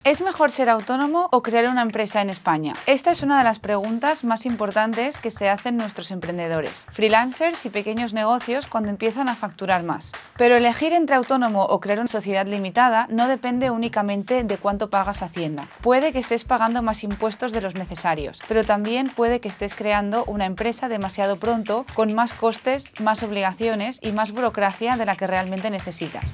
¿Es mejor ser autónomo o crear una empresa en España? Esta es una de las preguntas más importantes que se hacen nuestros emprendedores, freelancers y pequeños negocios cuando empiezan a facturar más. Pero elegir entre autónomo o crear una sociedad limitada no depende únicamente de cuánto pagas Hacienda. Puede que estés pagando más impuestos de los necesarios, pero también puede que estés creando una empresa demasiado pronto, con más costes, más obligaciones y más burocracia de la que realmente necesitas.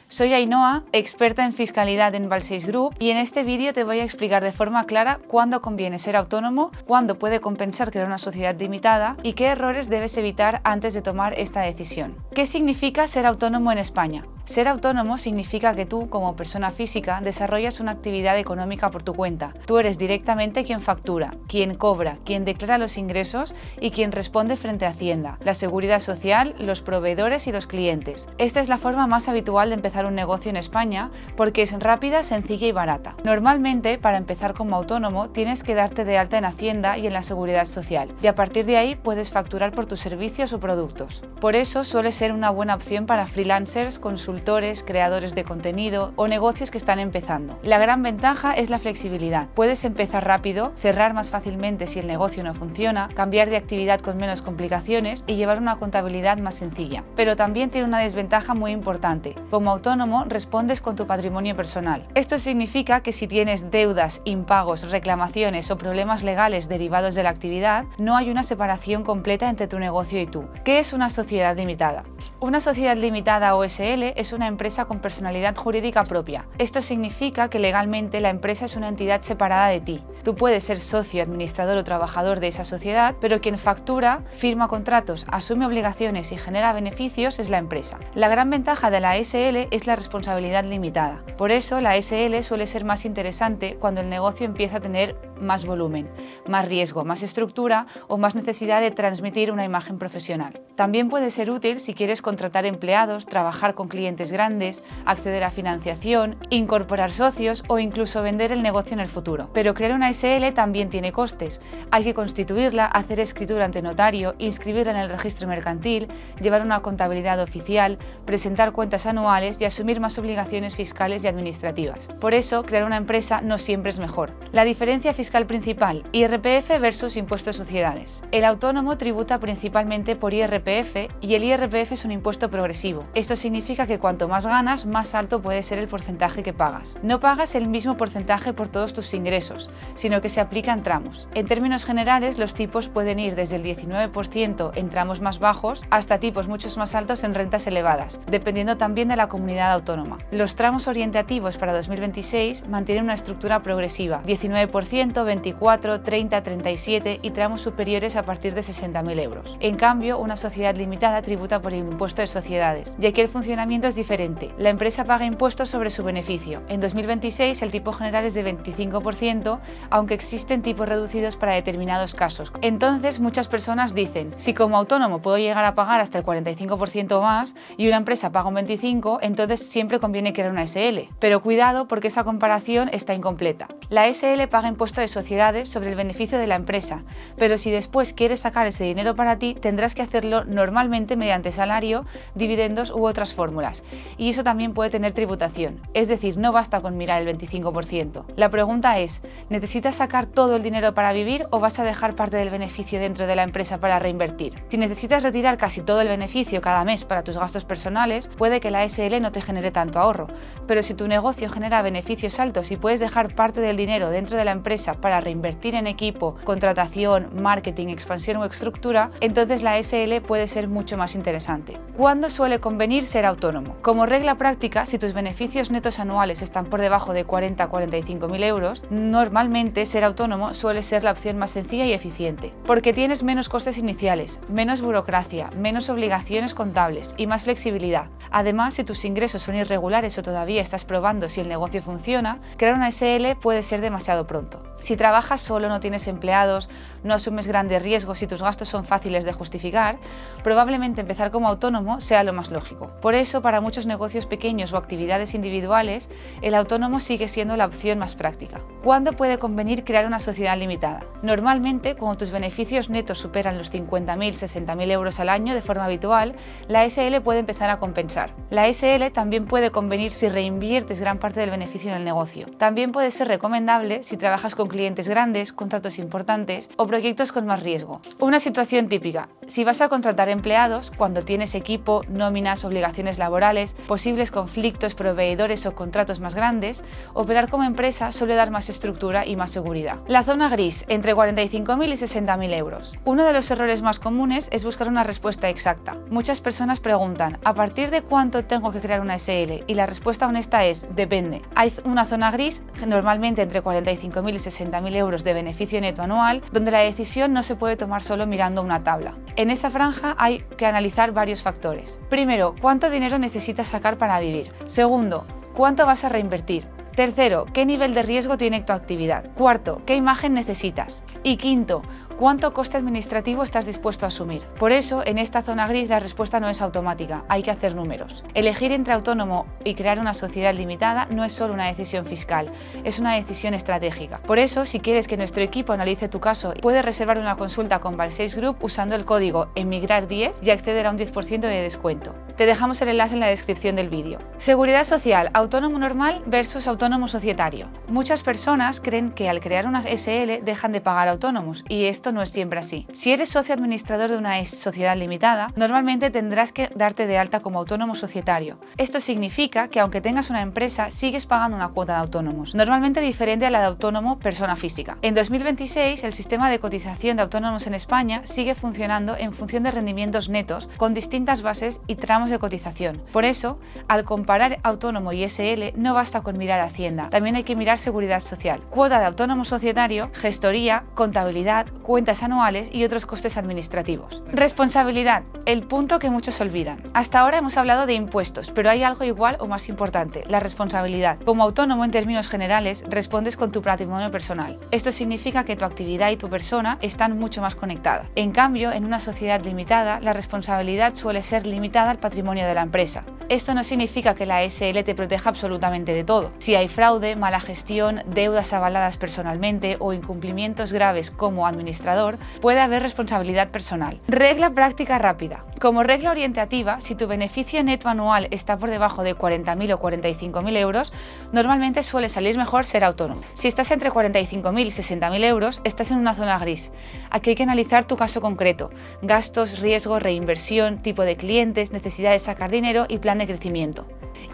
Soy Ainhoa, experta en fiscalidad en Balseix Group, y en este vídeo te voy a explicar de forma clara cuándo conviene ser autónomo, cuándo puede compensar crear una sociedad limitada y qué errores debes evitar antes de tomar esta decisión. ¿Qué significa ser autónomo en España? Ser autónomo significa que tú, como persona física, desarrollas una actividad económica por tu cuenta. Tú eres directamente quien factura, quien cobra, quien declara los ingresos y quien responde frente a Hacienda, la Seguridad Social, los proveedores y los clientes. Esta es la forma más habitual de empezar un negocio en España porque es rápida, sencilla y barata. Normalmente, para empezar como autónomo, tienes que darte de alta en Hacienda y en la Seguridad Social, y a partir de ahí puedes facturar por tus servicios o productos. Por eso suele ser una buena opción para freelancers, consultores, creadores de contenido o negocios que están empezando. La gran ventaja es la flexibilidad. Puedes empezar rápido, cerrar más fácilmente si el negocio no funciona, cambiar de actividad con menos complicaciones y llevar una contabilidad más sencilla. Pero también tiene una desventaja muy importante. Como autónomo, respondes con tu patrimonio personal. Esto significa que si tienes deudas, impagos, reclamaciones o problemas legales derivados de la actividad, no hay una separación completa entre tu negocio y tú. ¿Qué es una sociedad limitada? Una sociedad limitada o SL es una empresa con personalidad jurídica propia. Esto significa que legalmente la empresa es una entidad separada de ti. Tú puedes ser socio, administrador o trabajador de esa sociedad, pero quien factura, firma contratos, asume obligaciones y genera beneficios es la empresa. La gran ventaja de la SL es la responsabilidad limitada. Por eso la SL suele ser más interesante cuando el negocio empieza a tener más volumen, más riesgo, más estructura o más necesidad de transmitir una imagen profesional. También puede ser útil si quieres contratar empleados, trabajar con clientes grandes, acceder a financiación, incorporar socios o incluso vender el negocio en el futuro. Pero crear una SL también tiene costes. Hay que constituirla, hacer escritura ante notario, inscribirla en el registro mercantil, llevar una contabilidad oficial, presentar cuentas anuales y asumir más obligaciones fiscales y administrativas. Por eso, crear una empresa no siempre es mejor. La diferencia fiscal principal: IRPF versus impuesto de sociedades. El autónomo tributa principalmente por IRPF y el IRPF es un impuesto progresivo. Esto significa que cuanto más ganas, más alto puede ser el porcentaje que pagas. No pagas el mismo porcentaje por todos tus ingresos, sino que se aplica en tramos. En términos generales, los tipos pueden ir desde el 19% en tramos más bajos hasta tipos mucho más altos en rentas elevadas, dependiendo también de la comunidad autónoma. Los tramos orientativos para 2026 mantienen una estructura progresiva: 19%, 24%, 30%, 37% y tramos superiores a partir de 60.000 euros. En cambio, una sociedad limitada tributa por el impuesto de sociedades, y aquí el funcionamiento es diferente. La empresa paga impuestos sobre su beneficio. En 2026 el tipo general es de 25%, aunque existen tipos reducidos para determinados casos. Entonces muchas personas dicen: si como autónomo puedo llegar a pagar hasta el 45% más y una empresa paga un 25%, entonces siempre conviene crear una SL. Pero cuidado, porque esa comparación está incompleta. La SL paga impuesto de sociedades sobre el beneficio de la empresa, pero si después quieres sacar ese dinero para ti, tendrás que hacerlo normalmente mediante salario, dividendos u otras fórmulas, y eso también puede tener tributación, es decir, no basta con mirar el 25%. La pregunta es: ¿necesitas sacar todo el dinero para vivir o vas a dejar parte del beneficio dentro de la empresa para reinvertir? Si necesitas retirar casi todo el beneficio cada mes para tus gastos personales, puede que la SL no te genere tanto ahorro, pero si tu negocio genera beneficios altos y puedes dejar parte del dinero dentro de la empresa para reinvertir en equipo, contratación, marketing, expansión o estructura, entonces la SL puede ser mucho más interesante. ¿Cuándo suele convenir ser autónomo? Como regla práctica, si tus beneficios netos anuales están por debajo de 40 a 45.000 euros, normalmente ser autónomo suele ser la opción más sencilla y eficiente, porque tienes menos costes iniciales, menos burocracia, menos obligaciones contables y más flexibilidad. Además, si tus ingresos son irregulares o todavía estás probando si el negocio funciona, crear una SL puede ser demasiado pronto. Si trabajas solo, no tienes empleados, no asumes grandes riesgos y tus gastos son fáciles de justificar, probablemente empezar como autónomo sea lo más lógico. Por eso, para muchos negocios pequeños o actividades individuales, el autónomo sigue siendo la opción más práctica. ¿Cuándo puede convenir crear una sociedad limitada? Normalmente, cuando tus beneficios netos superan los 50.000, 60.000 euros al año de forma habitual, la SL puede empezar a compensar. La SL también puede convenir si reinviertes gran parte del beneficio en el negocio. También puede ser recomendable si trabajas con clientes grandes, contratos importantes o proyectos con más riesgo. Una situación típica: si vas a contratar empleados, cuando tienes equipo, nóminas, obligaciones laborales, posibles conflictos, proveedores o contratos más grandes, operar como empresa suele dar más estructura y más seguridad. La zona gris, entre 45.000 y 60.000 euros. Uno de los errores más comunes es buscar una respuesta exacta. Muchas personas preguntan: ¿a partir de cuánto tengo que crear una SL? Y la respuesta honesta es: depende. Hay una zona gris, normalmente entre 45.000 y 60.000 euros de beneficio neto anual, donde la decisión no se puede tomar solo mirando una tabla. En esa franja hay que analizar varios factores. Primero, ¿cuánto dinero necesitas sacar para vivir? Segundo, ¿cuánto vas a reinvertir? Tercero, ¿qué nivel de riesgo tiene tu actividad? Cuarto, ¿qué imagen necesitas? Y quinto, ¿cuánto coste administrativo estás dispuesto a asumir? Por eso, en esta zona gris la respuesta no es automática, hay que hacer números. Elegir entre autónomo y crear una sociedad limitada no es solo una decisión fiscal, es una decisión estratégica. Por eso, si quieres que nuestro equipo analice tu caso, puedes reservar una consulta con Balcells Group usando el código EMIGRAR10 y acceder a un 10% de descuento. Te dejamos el enlace en la descripción del vídeo. Seguridad social, autónomo normal versus autónomo societario. Muchas personas creen que al crear una SL dejan de pagar autónomos, y esto no es siempre así. Si eres socio administrador de una sociedad limitada, normalmente tendrás que darte de alta como autónomo societario. Esto significa que aunque tengas una empresa, sigues pagando una cuota de autónomos, normalmente diferente a la de autónomo persona física. En 2026, el sistema de cotización de autónomos en España sigue funcionando en función de rendimientos netos, con distintas bases y tramos de cotización. Por eso, al comparar autónomo y SL, no basta con mirar Hacienda, también hay que mirar seguridad social, cuota de autónomo societario, gestoría, contabilidad, cuentas anuales y otros costes administrativos. Responsabilidad, el punto que muchos olvidan. Hasta ahora hemos hablado de impuestos, pero hay algo igual o más importante: la responsabilidad. Como autónomo, en términos generales, respondes con tu patrimonio personal. Esto significa que tu actividad y tu persona están mucho más conectadas. En cambio, en una sociedad limitada, la responsabilidad suele ser limitada al patrimonio de la empresa. Esto no significa que la SL te proteja absolutamente de todo. Si hay fraude, mala gestión, deudas avaladas personalmente o incumplimientos graves como administrador, puede haber responsabilidad personal. Regla práctica rápida. Como regla orientativa, si tu beneficio neto anual está por debajo de 40.000 o 45.000 euros, normalmente suele salir mejor ser autónomo. Si estás entre 45.000 y 60.000 euros, estás en una zona gris. Aquí hay que analizar tu caso concreto: gastos, riesgo, reinversión, tipo de clientes, necesidad de sacar dinero y plan de crecimiento.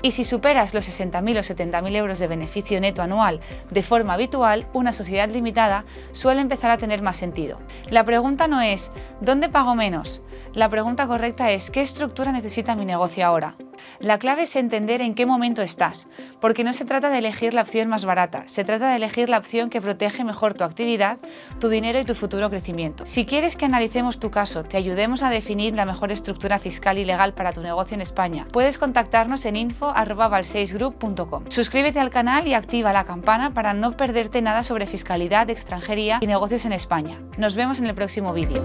Y si superas los 60.000 o 70.000 euros de beneficio neto anual de forma habitual, una sociedad limitada suele empezar a tener más sentido. La pregunta no es ¿dónde pago menos? La pregunta correcta es ¿qué estructura necesita mi negocio ahora? La clave es entender en qué momento estás, porque no se trata de elegir la opción más barata, se trata de elegir la opción que protege mejor tu actividad, tu dinero y tu futuro crecimiento. Si quieres que analicemos tu caso, te ayudemos a definir la mejor estructura fiscal y legal para tu negocio en España, puedes contactarnos en info@balcellsgroup.com. Suscríbete al canal y activa la campana para no perderte nada sobre fiscalidad, extranjería y negocios en España. Nos vemos en el próximo vídeo.